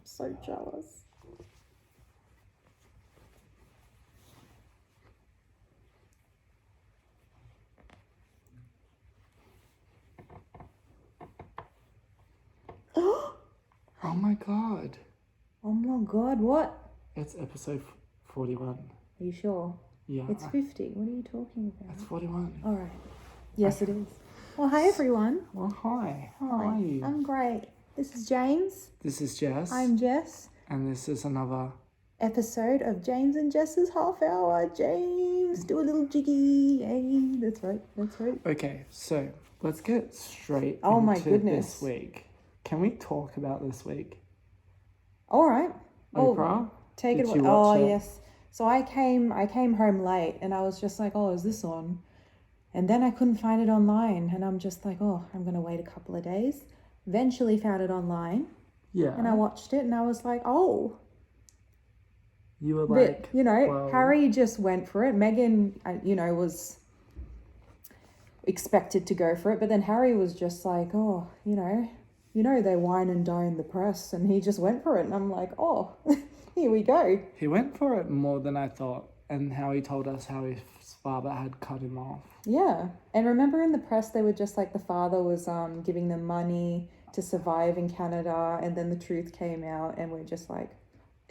so jealous. Oh my god. Oh my god, what? It's episode 41. Are you sure? Yeah. It's 50. What are you talking about? It's 41. All right. Yes, it is. Well, hi, everyone. Well, hi. How are you? I'm great. This is James. This is Jess. I'm Jess. And this is another episode of James and Jess's Half Hour. James, do a little jiggy. Hey, that's right. That's right. Okay, so let's get straight my into goodness. this week. Can we talk about this week? All right. Oprah? Take Did it away. you watch it? Yes. So I came home late and I was just like, oh, is this on? And then I couldn't find it online and I'm just like, oh, I'm going to wait a couple of days. Eventually found it online. Yeah. And I watched it and I was like, oh. You were like, but, well, Harry just went for it. Meghan, was expected to go for it. But then Harry was just like, oh, they wine and dine the press. And he just went for it. And I'm like, oh, here we go. He went for it more than I thought. And how he told us how his father had cut him off. Yeah. And remember in the press, they were just like the father was giving them money to survive in Canada. And then the truth came out and we're just like,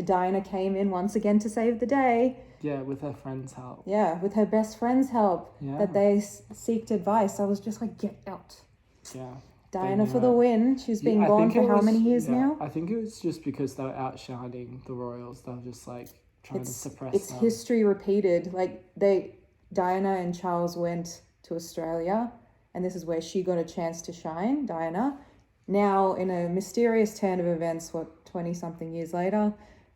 Diana came in once again to save the day. Yeah, with her friend's help. Yeah, with her best friend's help. Yeah. That they seeked advice. I was just like, get out. Yeah. Diana for the win. She's been gone for how many years now? I think it was just because they were outshining the royals. They were just like trying to suppress It's them. history repeated. Like Diana and Charles went to Australia and this is where she got a chance to shine, Diana. Now, in a mysterious turn of events, 20-something years later,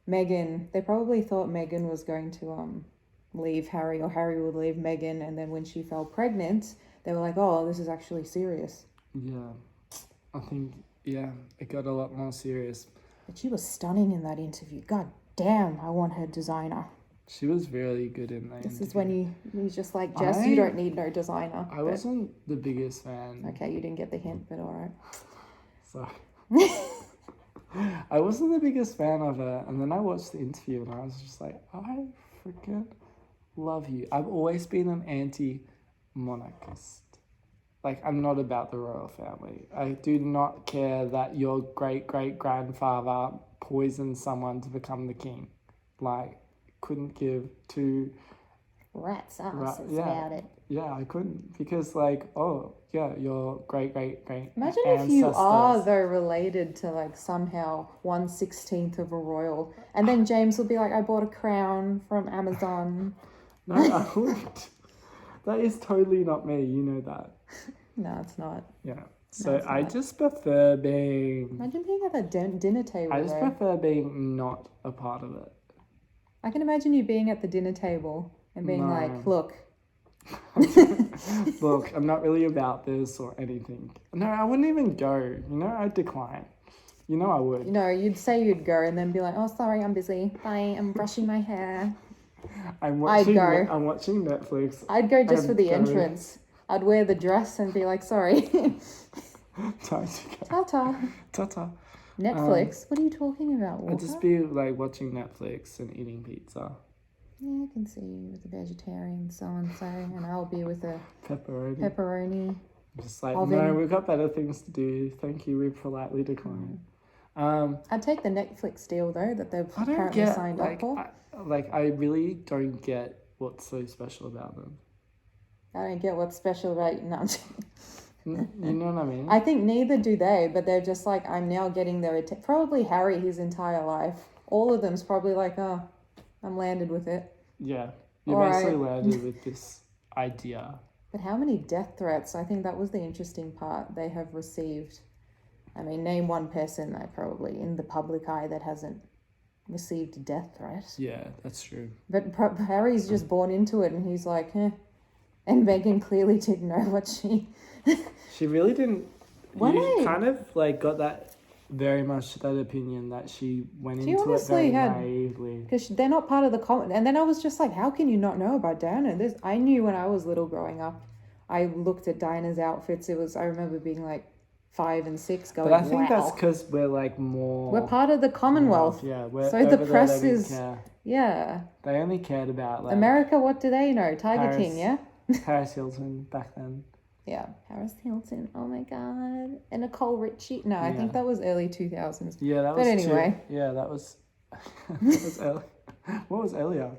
Meghan, they probably thought Meghan was going to leave Harry or Harry would leave Meghan. And then when she fell pregnant, they were like, oh, this is actually serious. Yeah. I think, it got a lot more serious. But she was stunning in that interview. God damn, I want her designer. She was really good in that This interview. is when he's just like, Jess, you don't need no designer. I wasn't the biggest fan. Okay, you didn't get the hint, but all right. Sorry. I wasn't the biggest fan of her, and then I watched the interview and I was just like, I freaking love you. I've always been an anti-monarchist. Like, I'm not about the royal family. I do not care that your great-great-grandfather poisoned someone to become the king. Like, couldn't give two rat's asses about it. Yeah, I couldn't. Because, like, your great-great-great Imagine ancestors. if you are, though, related to, like, somehow 1/16 of a royal. And then James will be like, I bought a crown from Amazon. No, I wouldn't. That is totally not me. You know that. No, it's not. Yeah. So I just prefer being... Imagine being at that dinner table. I just prefer being not a part of it. I can imagine you being at the dinner table and being like, look. Look, I'm not really about this or anything. No, I wouldn't even go. I'd decline. I would. You'd say you'd go and then be like, oh, sorry, I'm busy. Bye, I'm brushing my hair. I'd go. I'm watching Netflix. I'd go just for the entrance. I'd wear the dress and be like, sorry. Ta-ta. Ta-ta. Netflix? What are you talking about, Walker? I'd just be like watching Netflix and eating pizza. Yeah, I can see you with a vegetarian so-and-so, and I'll be with a pepperoni. Just like, oven. No, we've got better things to do. Thank you, we politely decline. I'd take the Netflix deal, though, that they've apparently signed up for. I really don't get what's so special about them. I don't get what's special about you. No, you know what I mean? I think neither do they, but they're just like, I'm now getting their attention. Probably Harry his entire life. All of them's probably like, oh, I'm landed with it. Yeah, you're basically landed with this idea. But how many death threats? I think that was the interesting part they have received. I mean, name one person that probably in the public eye that hasn't received a death threat. Yeah, that's true. But Harry's just born into it and he's like, eh. And Meghan clearly didn't know what she... She really didn't... You kind of like got that very much that opinion that she went into it very naively. Because they're not part of the comment. And then I was just like, how can you not know about Diana? I knew when I was little growing up, I looked at Diana's outfits. I remember being like, 5 and 6 going, But I think that's wow. because we're like more. We're part of the Commonwealth. Yeah, we're So over the there, press they didn't is, care. yeah. They only cared about like America, what do they know? Tiger Paris. King, yeah? Paris Hilton back then. Yeah, Paris Hilton. Oh my God. And Nicole Richie. No, I think Yeah. that was early 2000s. Yeah, that But was anyway. Yeah, that was. That was early. What was earlier?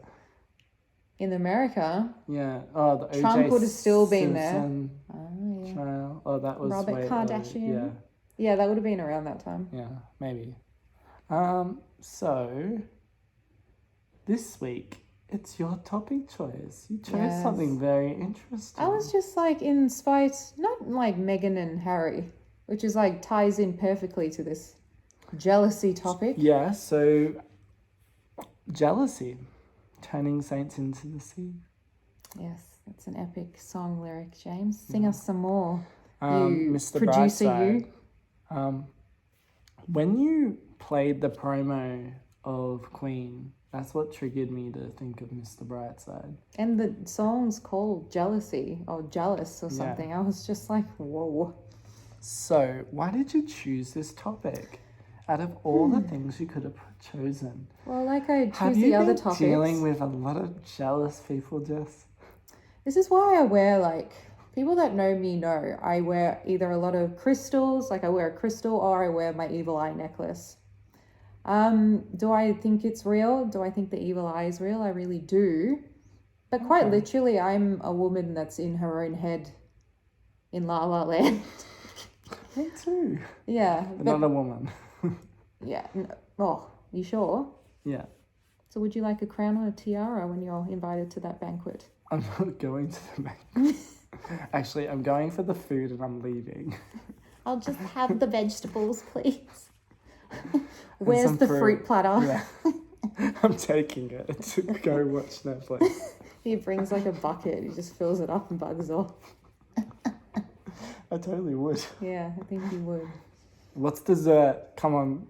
In America, Yeah. Oh, the OJ Trump would have still been there. Simpson Oh, yeah. trial. Oh, that was Robert way Kardashian. early. Yeah, that would have been around that time. Yeah, maybe. So this week it's your topic choice. You chose Yes. something very interesting. I was just like in spite, not like Meghan and Harry, which is like ties in perfectly to this jealousy topic. Yeah, so jealousy, turning saints into the sea. Yes, that's an epic song lyric, James. Sing us some more. Mr. Producer, Brightside. you. When you played the promo of Queen, that's what triggered me to think of Mr. Brightside. And the song's called Jealousy or Jealous or something. I was just like, whoa. So, why did you choose this topic? Out of all the things you could have chosen. Well, like I Have choose you the other been topics. dealing with a lot of jealous people, Jess? This is why I wear, like, people that know me know I wear either a lot of crystals, like I wear a crystal, or I wear my evil eye necklace. Do I think it's real? Do I think the evil eye is real? I really do. But quite literally, I'm a woman that's in her own head in La La Land. Me too. Yeah. But not a woman. Yeah. Oh, you sure? Yeah. So would you like a crown or a tiara when you're invited to that banquet? I'm not going to the banquet. Actually, I'm going for the food and I'm leaving. I'll just have the vegetables, please. Where's some the fruit platter? Yeah. I'm taking it to go watch Netflix. He brings like a bucket. He just fills it up and bugs off. I totally would. Yeah, I think he would. What's dessert? Come on,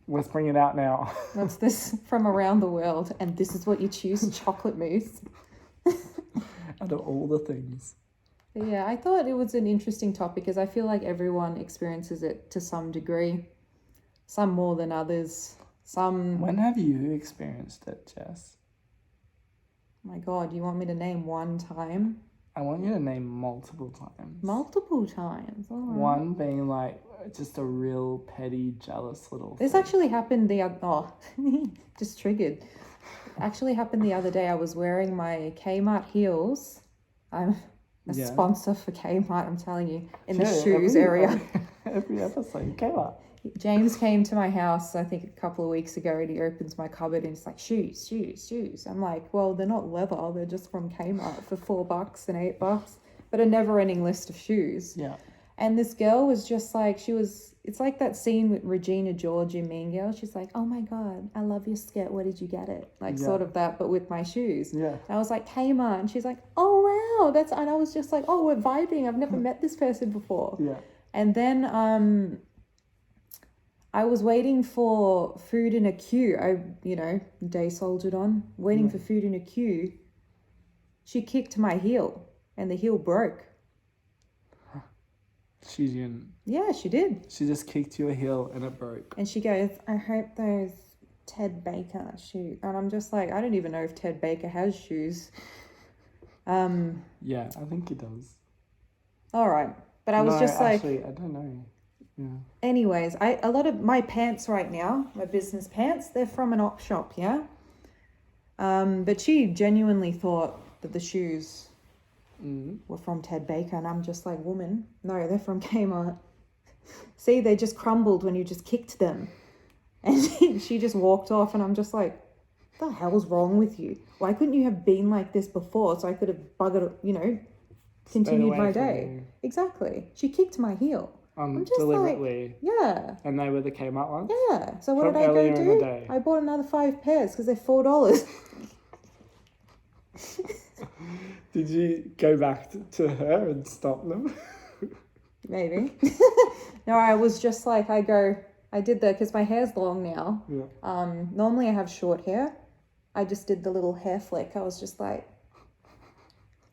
let's bring it out now. What's this from around the world? And this is what you choose, chocolate mousse. Out of all the things. But yeah, I thought it was an interesting topic because I feel like everyone experiences it to some degree. Some more than others. Some... When have you experienced it, Jess? My God, you want me to name one time? I want you to name multiple times. Multiple times. All right. One being like just a real petty, jealous little This thing. actually happened the other... Oh, just triggered. Actually happened the other day. I was wearing my Kmart heels. I'm a sponsor for Kmart, I'm telling you, in the shoes area. Every episode, Kmart. James came to my house, I think a couple of weeks ago, and he opens my cupboard and he's like, shoes. I'm like, well, they're not leather. They're just from Kmart for $4 and $8, but a never-ending list of shoes. Yeah. And this girl was just like, it's like that scene with Regina George in Mean Girls. She's like, oh my God, I love your skirt. Where did you get it? Like sort of that, but with my shoes. Yeah. And I was like, Kmart. And she's like, oh wow, and I was just like, oh, we're vibing. I've never met this person before. Yeah. And then I was waiting for food in a queue. Day soldiered on, waiting for food in a queue. She kicked my heel and the heel broke. She didn't. Yeah, she did. She just kicked your heel and it broke. And she goes, I hope those Ted Baker shoes. And I'm just like, I don't even know if Ted Baker has shoes. Yeah, I think he does. All right. But I was actually, I don't know. Yeah. Anyways, a lot of my pants right now, my business pants, they're from an op shop, yeah? But she genuinely thought that the shoes were from Ted Baker, and I'm just like, woman, no, they're from Kmart. See, they just crumbled when you just kicked them. And she just walked off, and I'm just like, what the hell's wrong with you? Why couldn't you have been like this before so I could have buggered, continued my day? Exactly. She kicked my heel. I'm just deliberately. Like, yeah. And they were the Kmart ones? Yeah. So what From did I go earlier in the do? day. I bought another 5 pairs because they're $4. Did you go back to her and stop them? Maybe. No, I was just like, I did that because my hair's long now. Yeah. Normally I have short hair. I just did the little hair flick. I was just like,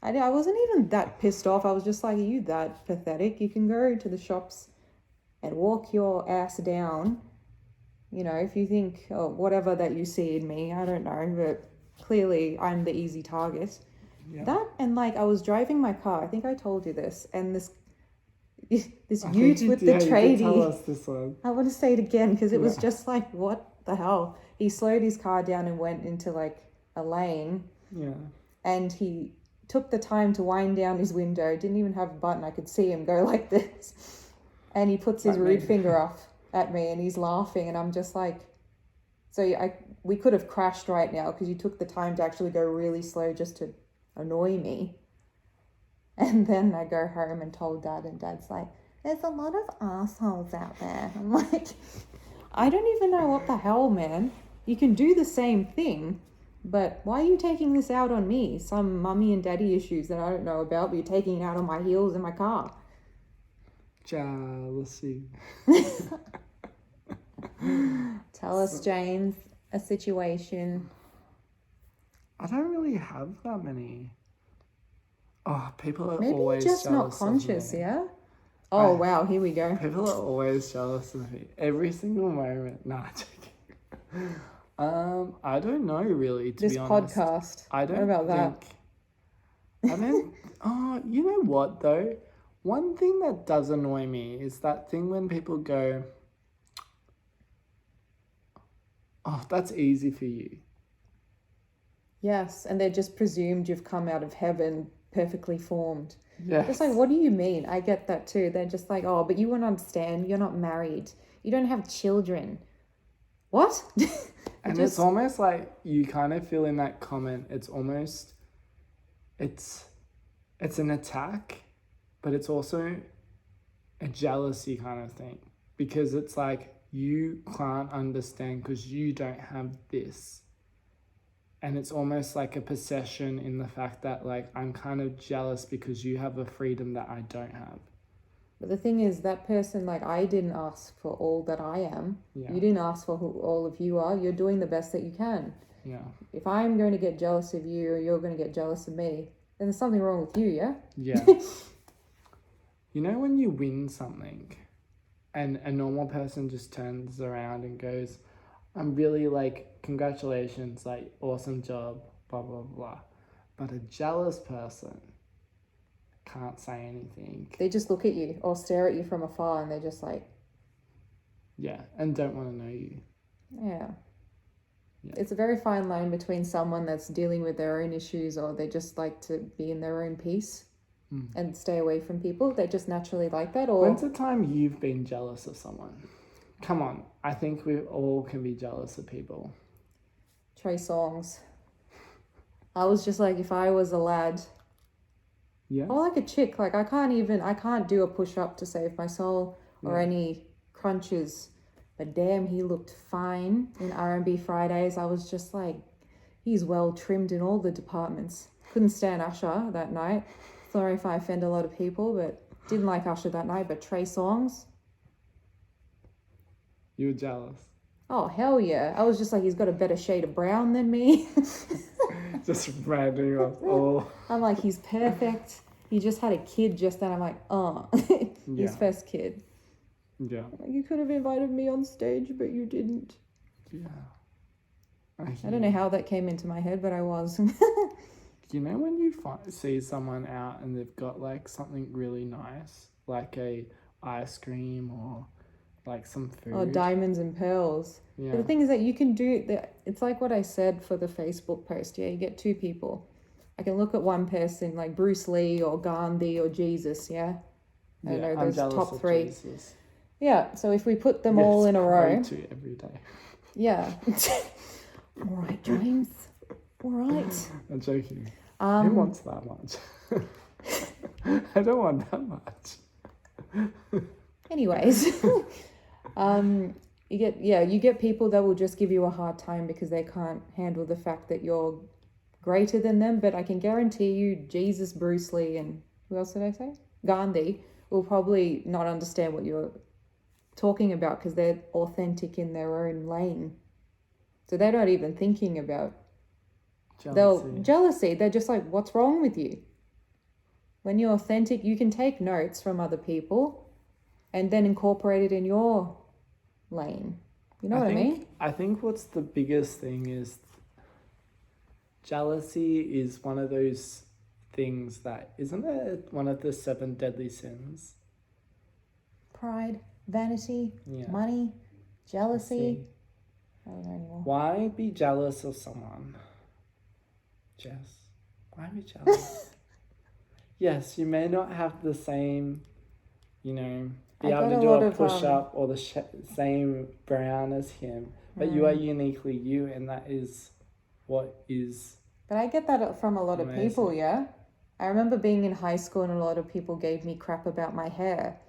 I wasn't even that pissed off. I was just like, are you that pathetic? You can go to the shops and walk your ass down. You know, if you think, oh, whatever that you see in me, I don't know, but clearly I'm the easy target. Yeah. That, and like I was driving my car, I think I told you this, and this I ute think you with did, the yeah, you did tell tradie. us this one. I want to say it again because it was Yeah. just like, what the hell? He slowed his car down and went into like a lane, Yeah. and he took the time to wind down his window, didn't even have a button, I could see him go like this, and he puts his Like rude me. finger up at me and he's laughing, and I'm just like, so we could have crashed right now because you took the time to actually go really slow just to annoy me. And then I go home and told Dad, and Dad's like, there's a lot of assholes out there. I'm like, I don't even know what the hell, man. You can do the same thing, but why are you taking this out on me? Some mummy and daddy issues that I don't know about, but you're taking it out on my heels in my car. Jealousy. Tell us, James, a situation. I don't really have that many. Oh, people are Maybe you're always just not jealous conscious, of me. yeah? Oh, wow, here we go. People are always jealous of me. Every single moment. Nah, joking. I don't know really, to This be honest. podcast. I don't What about that? think. I don't. Oh, you know what though? One thing that does annoy me is that thing when people go, "Oh, that's easy for you." Yes, and they're just presumed you've come out of heaven perfectly formed. Yes. Just like, what do you mean? I get that too. They're just like, oh, but you won't understand. You're not married. You don't have children. What? And it's almost like you kind of feel in that comment, it's almost, it's an attack, but it's also a jealousy kind of thing. Because it's like, you can't understand because you don't have this. And it's almost like a possession in the fact that like, I'm kind of jealous because you have a freedom that I don't have. But the thing is, that person, like, I didn't ask for all that I am. Yeah. You didn't ask for who all of you are. You're doing the best that you can. Yeah. If I'm going to get jealous of you or you're going to get jealous of me, then there's something wrong with you, yeah? Yeah. You know when you win something and a normal person just turns around and goes, I'm really like, congratulations, like, awesome job, blah, blah, blah. But a jealous person can't say anything. They just look at you or stare at you from afar and they're just like, yeah, and don't want to know you. yeah. Yeah. It's a very fine line between someone that's dealing with their own issues or they just like to be in their own peace and stay away from people. They're just naturally like that. Or When's the time you've been jealous of someone? Come on, I think we all can be jealous of people. Trey Songs. I was just like, if I was a lad, Yeah. or like a chick, like I can't do a push-up to save my soul or any crunches. But damn, he looked fine in R&B Fridays. I was just like, he's well trimmed in all the departments. Couldn't stand Usher that night. Sorry if I offend a lot of people, but didn't like Usher that night. But Trey Songs, You were jealous. oh hell yeah. I was just like, he's got a better shade of brown than me. Just random off all. I'm like, he's perfect. He just had a kid just then. I'm like, oh, Yeah. his first kid. Yeah. Like, you could have invited me on stage, but you didn't. Yeah. I don't know how that came into my head, but I was. You know when you see someone out and they've got like something really nice, like a ice cream or like some food. Oh, diamonds and pearls. Yeah. But the thing is that you can do that. It's like what I said for the Facebook post. Yeah, you get two people. I can look at one person like Bruce Lee or Gandhi or Jesus. Yeah, I don't know I'm those jealous top of three. Jesus. Yeah. So if we put them all in a row. Pray to every day. Yeah. All right, James. All right. I'm joking. Who wants that much? I don't want that much. Anyways, you get people that will just give you a hard time because they can't handle the fact that you're greater than them. But I can guarantee you, Jesus, Bruce Lee, and who else did I say? Gandhi will probably not understand what you're talking about because they're authentic in their own lane. So they're not even thinking about jealousy. They're just like, what's wrong with you? When you're authentic, you can take notes from other people and then incorporate it in your lane. You know what I mean? I think what's the biggest thing is jealousy is one of those things that, isn't it one of the 7 deadly sins? Pride, vanity, Yeah. money, jealousy. I don't know anymore. Why be jealous of someone? Jess, why be jealous? Yes, you may not have the same, be able to do a push-up or the same brown as him, but you are uniquely you, and that is what is... But I get that from a lot of people, yeah? I remember being in high school and a lot of people gave me crap about my hair,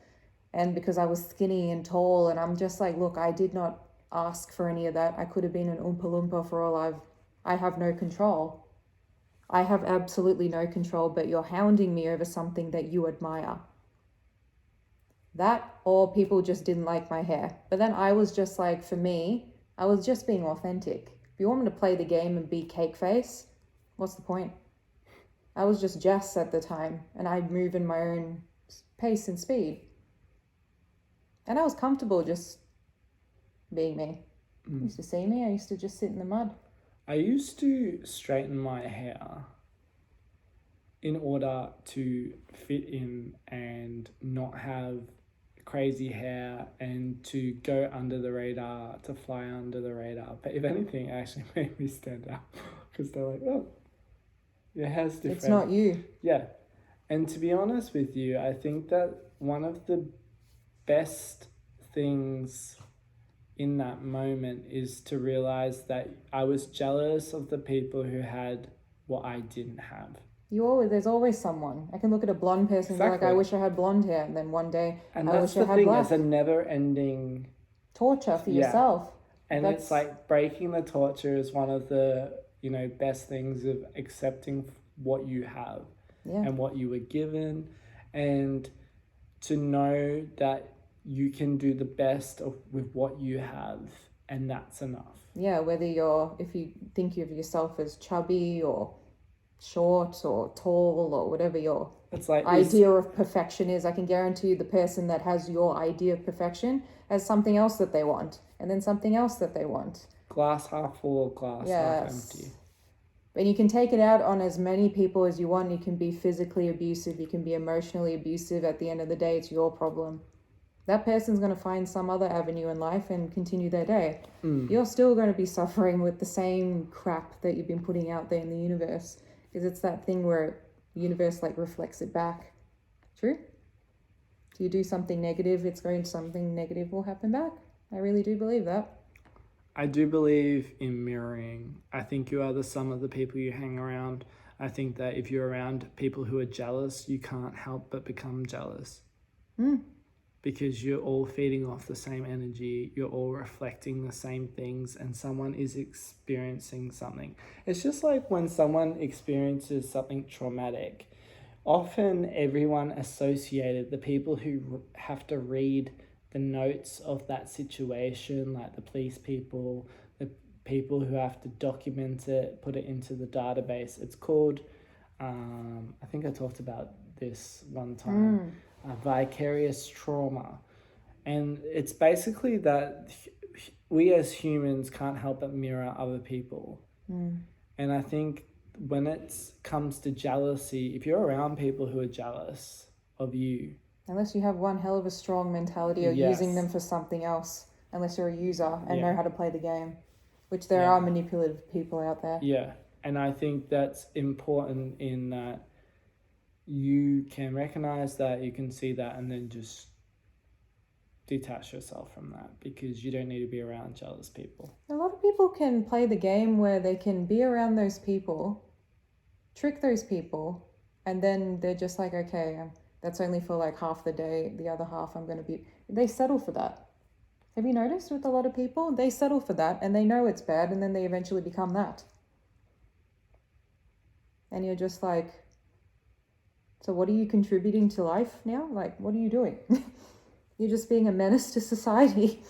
and because I was skinny and tall, and I'm just like, look, I did not ask for any of that. I could have been an Oompa Loompa for all I have no control. I have absolutely no control, but you're hounding me over something that you admire. That, or people just didn't like my hair. But then I was just like, for me, I was just being authentic. If you want me to play the game and be cake face, what's the point? I was just Jess at the time, and I'd move in my own pace and speed. And I was comfortable just being me. You used to see me, I used to just sit in the mud. I used to straighten my hair in order to fit in and not have crazy hair and to go under the radar, to fly under the radar. But if anything, it actually made me stand out because they're like, oh, your hair's different. It's not you. Yeah. And to be honest with you, I think that one of the best things in that moment is to realize that I was jealous of the people who had what I didn't have. There's always someone. I can look at a blonde person and be like, I wish I had blonde hair, and then one day I wish I had black. It's a never-ending torture for yourself. And it's like breaking the torture is one of the best things of accepting what you have and what you were given, and to know that you can do the best with what you have, and that's enough. Yeah, if you think of yourself as chubby or short or tall or whatever your idea of perfection is, I can guarantee you the person that has your idea of perfection has something else that they want, and then something else that they want. Glass half full, glass half empty. And you can take it out on as many people as you want. You can be physically abusive, you can be emotionally abusive. At the end of the day, it's your problem. That person's going to find some other avenue in life and continue their day. You're still going to be suffering with the same crap that you've been putting out there in the universe, because it's that thing where the universe reflects it back. True? Do you do something negative, something negative will happen back. I really do believe that. I do believe in mirroring. I think you are the sum of the people you hang around. I think that if you're around people who are jealous, you can't help but become jealous. Because you're all feeding off the same energy, you're all reflecting the same things, and someone is experiencing something. It's just like when someone experiences something traumatic, often everyone associated, the people who have to read the notes of that situation, like the police people, the people who have to document it, put it into the database. It's called, I think I talked about this one time, vicarious trauma. And it's basically that we as humans can't help but mirror other people. And I think when it comes to jealousy, if you're around people who are jealous of you, unless you have one hell of a strong mentality or using them for something else, unless you're a user and know how to play the game, which there are manipulative people out there. Yeah, and I think that's important in that you can recognize that, you can see that, and then just detach yourself from that, because you don't need to be around jealous people. A lot of people can play the game where they can be around those people, trick those people, and then they're just like, okay, that's only for half the day, the other half I'm going to be... They settle for that. Have you noticed with a lot of people? They settle for that, and they know it's bad, and then they eventually become that. And you're just like, so what are you contributing to life now? What are you doing? You're just being a menace to society.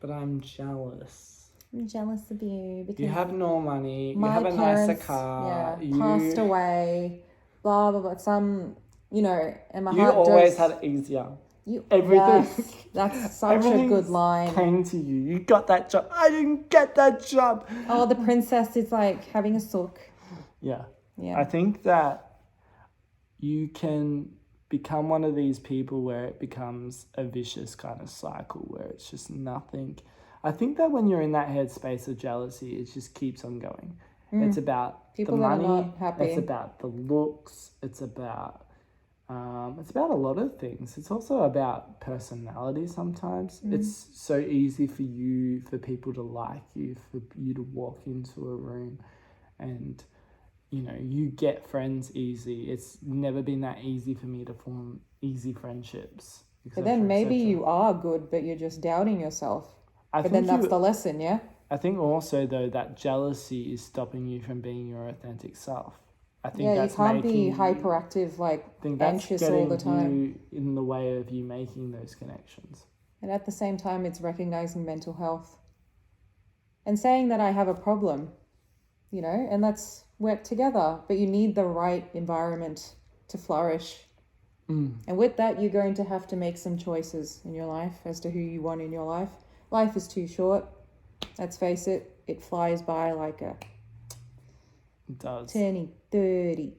But I'm jealous. I'm jealous of you because you have no money, you have a nicer car, you passed away, blah, blah, blah. And my you heart always had it easier. everything. Yes, that's such a Everything good line. came to you. You got that job. I didn't get that job. Oh, the princess is like having a sook. Yeah. Yeah. I think that you can become one of these people where it becomes a vicious kind of cycle where it's just nothing. I think that when you're in that headspace of jealousy, it just keeps on going. It's about People the that are money. not happy. It's about the looks. It's about a lot of things. It's also about personality sometimes. It's so easy for people to like you, for you to walk into a room and, you know, you get friends easy. It's never been that easy for me to form easy friendships. But then maybe you are good, but you're just doubting yourself. But then that's the lesson, yeah? I think also, though, that jealousy is stopping you from being your authentic self. I think Yeah, that's you can't be making hyperactive, like anxious all the time. you in the way of you making those connections. And at the same time, it's recognizing mental health and saying that I have a problem, you know, and let's work together. But you need the right environment to flourish. And with that, you're going to have to make some choices in your life as to who you want in your life. Life is too short. Let's face it, it flies by like a... It does. Turning 30.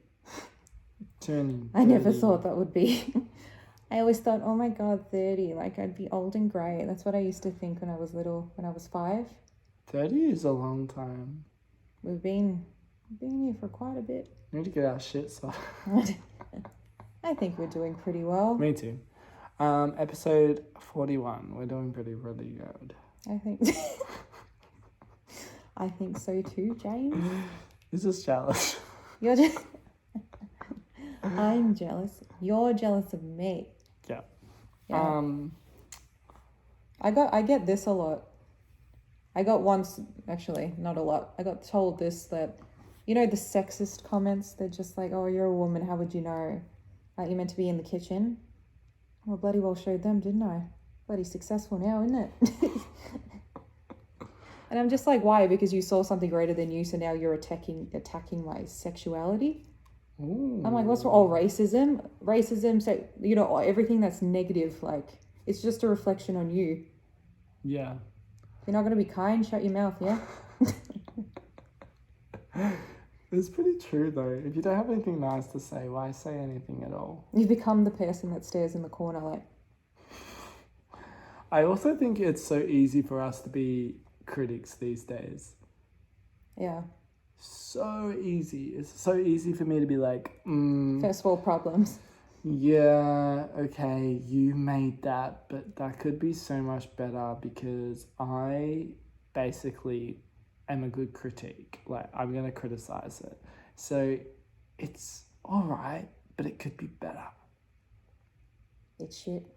Turning 30. I never thought that would be... I always thought, oh my God, 30. Like, I'd be old and grey. That's what I used to think when I was little, when I was 5. 30 is a long time. We've been here for quite a bit. We need to get our shit stuff. I think we're doing pretty well. Me too. Episode 41. We're doing pretty good. I think... I think so too, James. He's just jealous. You're just... I'm jealous. You're jealous of me. Yeah. I get this a lot. I got once, actually, not a lot. I got told this, that, you know, the sexist comments, they're just like, oh, you're a woman, how would you know? You're meant to be in the kitchen. Well, bloody well showed them, didn't I? Bloody successful now, isn't it? And I'm just like, why? Because you saw something greater than you, so now you're attacking my sexuality? Ooh. I'm like, what's wrong? Oh, racism? Racism, so, you know, everything that's negative, like, it's just a reflection on you. Yeah. If you're not going to be kind, shut your mouth, yeah? It's pretty true, though. If you don't have anything nice to say, why say anything at all? You become the person that stares in the corner, like... I also think it's so easy for us to be critics these days. Yeah. So easy. It's so easy for me to be like, First world problems. yeah, okay, you made that, but that could be so much better because I basically am a good critique. Like, I'm going to criticize it. So it's all right, but it could be better. It's shit.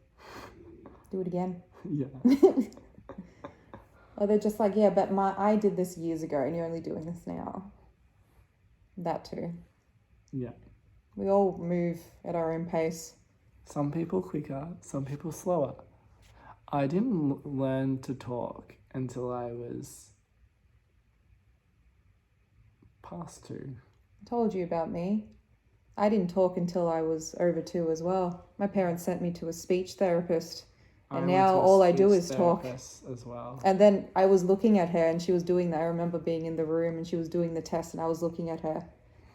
Do it again. Yeah. Or they're just like, yeah, but I did this years ago and you're only doing this now. That too. Yeah. We all move at our own pace. Some people quicker, some people slower. I didn't learn to talk until I was past 2. I told you about me. I didn't talk until I was over 2 as well. My parents sent me to a speech therapist. And now all I do is talk. As well. And then I was looking at her and she was doing that. I remember being in the room and she was doing the test and I was looking at her.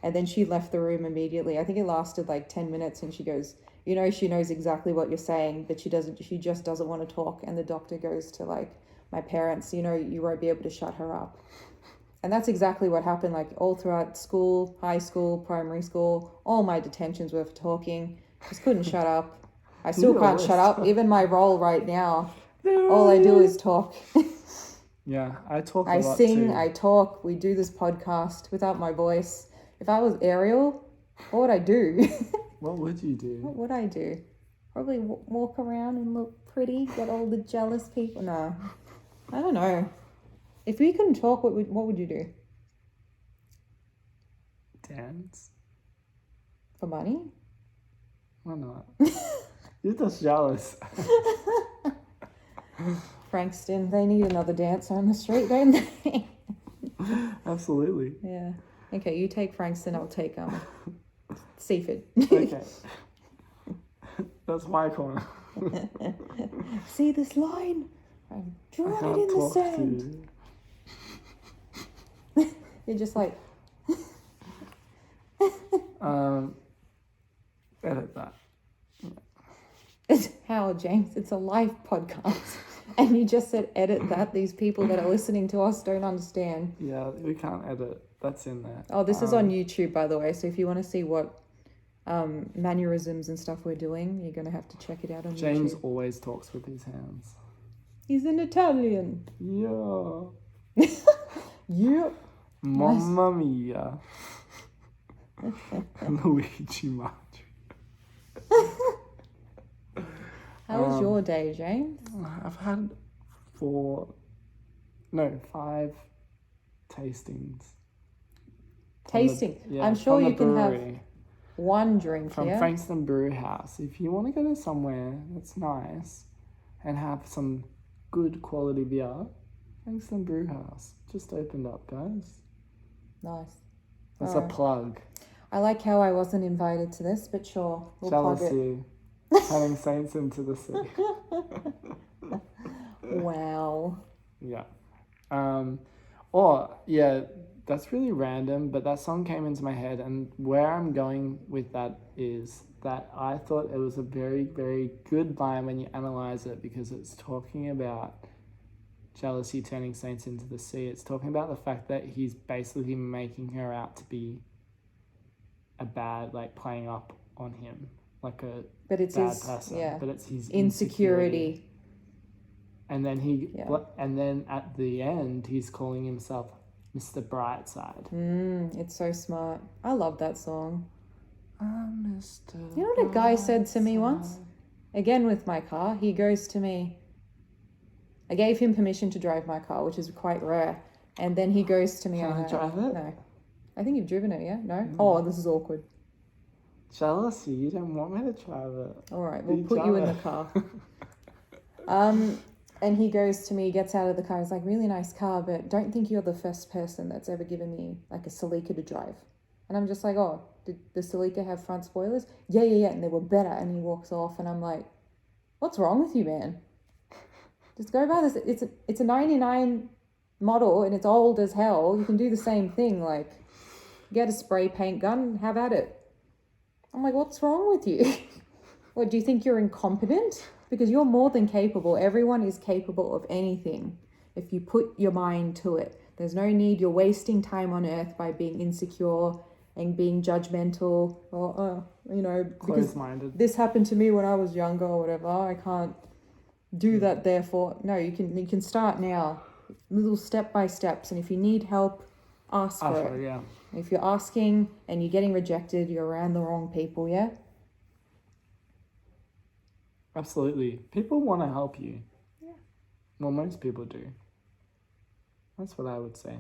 And then she left the room immediately. I think it lasted like 10 minutes and she goes, you know, she knows exactly what you're saying, but she just doesn't want to talk. And the doctor goes to like my parents, you know, you won't be able to shut her up. And that's exactly what happened. Like all throughout school, high school, primary school, all my detentions were for talking. Just couldn't shut up. I still can't shut up. Even my role right now, all I do is talk. Yeah, I talk a I lot sing, too. I talk. We do this podcast without my voice. If I was Ariel, what would I do? What would you do? What would I do? Probably walk around and look pretty, get all the jealous people. No, I don't know. If we couldn't talk, what would you do? Dance? For money? Why not? You're just jealous. Frankston, they need another dancer on the street, don't they? Absolutely. Yeah. Okay, you take Frankston, I'll take Seaford. Okay. That's my corner. See this line? I'm I drawing it can't in the talk to sand. you. You're just like, Edit that. it's Howard James, it's a live podcast. And you just said edit that. These people that are listening to us don't understand. Yeah, we can't edit. That's in there. Oh, this is on YouTube, by the way. So if you want to see what mannerisms and stuff we're doing, you're going to have to check it out on James YouTube. always talks with his hands. He's an Italian. Yeah. Yep. Mamma mia. Luigi Maggio. How was your day, James? I've had 5 tastings. Tasting. Yeah, I'm sure from the you can have brewery. one drink From here. Frankston Brew House. If you want to go to somewhere that's nice and have some good quality beer, Frankston Brew House just opened up, guys. Nice. That's Alright. a plug. I like how I wasn't invited to this, but sure, we'll plug it. Jealousy. Turning saints into the sea. Wow. Yeah. That's really random, but that song came into my head, and where I'm going with that is that I thought it was a very, very good line when you analyze it, because it's talking about jealousy turning saints into the sea. It's talking about the fact that he's basically making her out to be a bad, like playing up on him, like a But it's bad his, person. yeah, But it's his insecurity. And then Yeah. and then at the end, he's calling himself Mr. Brightside. It's so smart. I love that song. I'm Mr. You know what a guy said to me once? Again with my car, he goes to me, I gave him permission to drive my car, which is quite rare. And then he goes to me, Can I drive it? No. I think you've driven it, yeah? No? Oh, this is awkward. Jealousy, you don't want me to drive it. All right, we'll You put you in the drive car. And he goes to me, gets out of the car. He's like, really nice car, but don't think you're the first person that's ever given me like a Celica to drive. And I'm just like, oh, did the Celica have front spoilers? Yeah. And they were better. And he walks off and I'm like, what's wrong with you, man? Just go buy this. It's a 99 model and it's old as hell. You can do the same thing. Like, get a spray paint gun, have at it. I'm like, what's wrong with you? What, do you think you're incompetent? Because you're more than capable. Everyone is capable of anything if you put your mind to it. There's no need. You're wasting time on earth by being insecure and being judgmental or, because Close-minded. this happened to me when I was younger or whatever. I can't do that, therefore. No, you can start now. Little step by steps. And if you need help, ask for it. Yeah. If you're asking and you're getting rejected, you're around the wrong people, yeah? Absolutely. People want to help you. Yeah. Well, most people do. That's what I would say.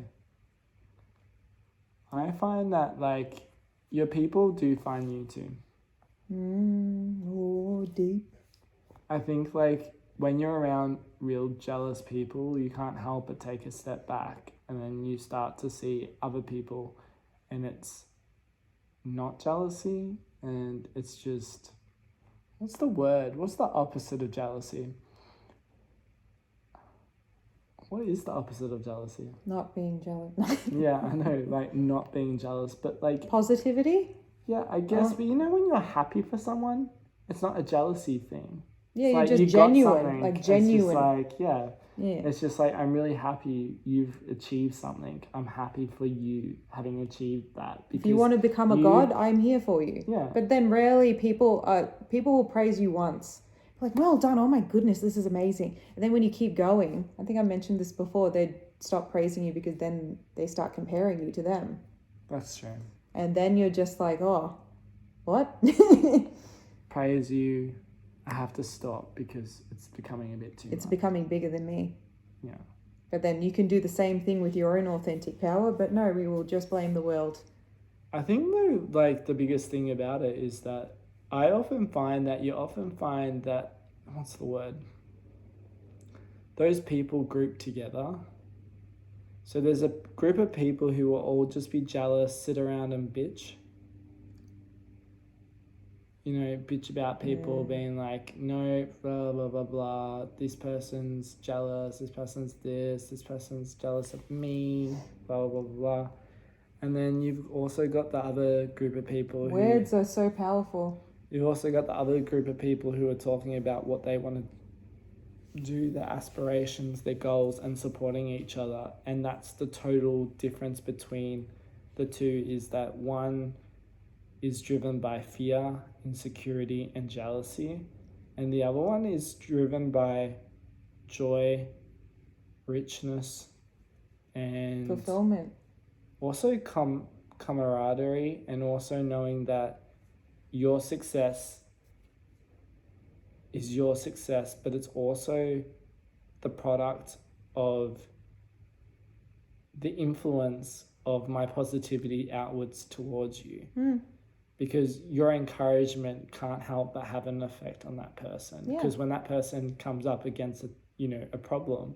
I find that, like, your people do find you too. Deep. I think, like, when you're around real jealous people, you can't help but take a step back, and then you start to see other people, and it's not jealousy, and it's just, what's the word? What's the opposite of jealousy? What is the opposite of jealousy? Not being jealous. Yeah, I know, like, not being jealous, but, like, Positivity? yeah, I guess, but you know when you're happy for someone, it's not a jealousy thing. Yeah, It's you're like just you got genuine. something, Like, It's genuine. just like, yeah. Yeah. It's just like, I'm really happy you've achieved something. I'm happy for you having achieved that. If you want to become a god, I'm here for you. Yeah. But then rarely people will praise you once. Like, well done. Oh my goodness, this is amazing. And then when you keep going, I think I mentioned this before, they'd stop praising you because then they start comparing you to them. That's true. And then you're just like, oh, what? Praise you, I have to stop because it's becoming a bit too It's much. becoming bigger than me. Yeah. But then you can do the same thing with your own authentic power, but no, we will just blame the world. I think though, like, the biggest thing about it is that I often find that what's the word? Those people group together. So there's a group of people who will all just be jealous, sit around and bitch. bitch about people being like, no, blah, blah, blah, blah. This person's jealous. This person's this person's jealous of me, blah, blah, blah, blah. And then you've also got the other group of people Words are so powerful. You've also got the other group of people who are talking about what they want to do, their aspirations, their goals, and supporting each other. And that's the total difference between the two, is that one is driven by fear, insecurity, and jealousy. And the other one is driven by joy, richness, and fulfillment. Also camaraderie, and also knowing that your success is your success, but it's also the product of the influence of my positivity outwards towards you. Because your encouragement can't help but have an effect on that person. Because when that person comes up against a problem,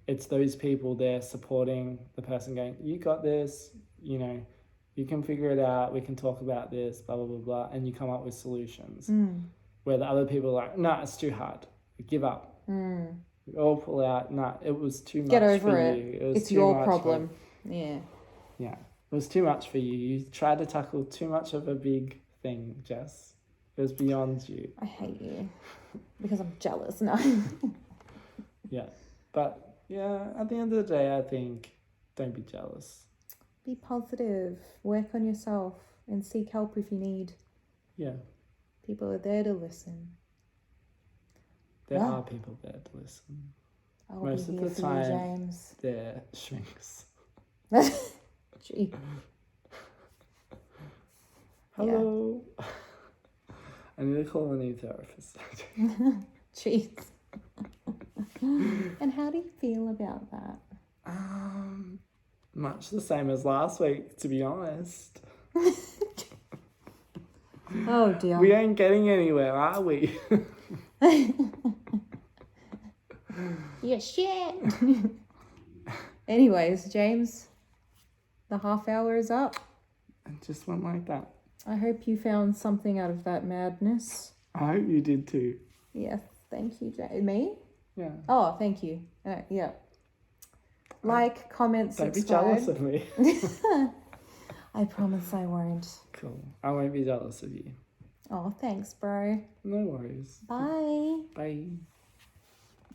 it's those people there supporting the person, going, you got this, you can figure it out, we can talk about this, blah, blah, blah, blah, and you come up with solutions. Where the other people are like, nah, it's too hard, give up. We all pull out, nah, it was too much. Get over for it. you. It was it's too your much problem. Yeah, it was too much for you. You tried to tackle too much of a big thing, Jess. It was beyond you. I hate you because I'm jealous. No. But at the end of the day, I think don't be jealous. Be positive. Work on yourself and seek help if you need. Yeah. People are there to listen. There are people there to listen. I'll Most be of here the for time, you, James. they're shrinks. Gee. Hello. I need to call a new therapist. Jeez. And how do you feel about that? Much the same as last week, to be honest. Oh dear. We ain't getting anywhere, are we? Yeah, shit. Anyways, James, the half hour is up. It just went like that. I hope you found something out of that madness. I hope you did too. Yes, thank you, Me? Yeah. Oh, thank you. Yeah. Like, comment, Don't subscribe. be jealous of me. I promise I won't. Cool. I won't be jealous of you. Oh, thanks, bro. No worries. Bye. Bye.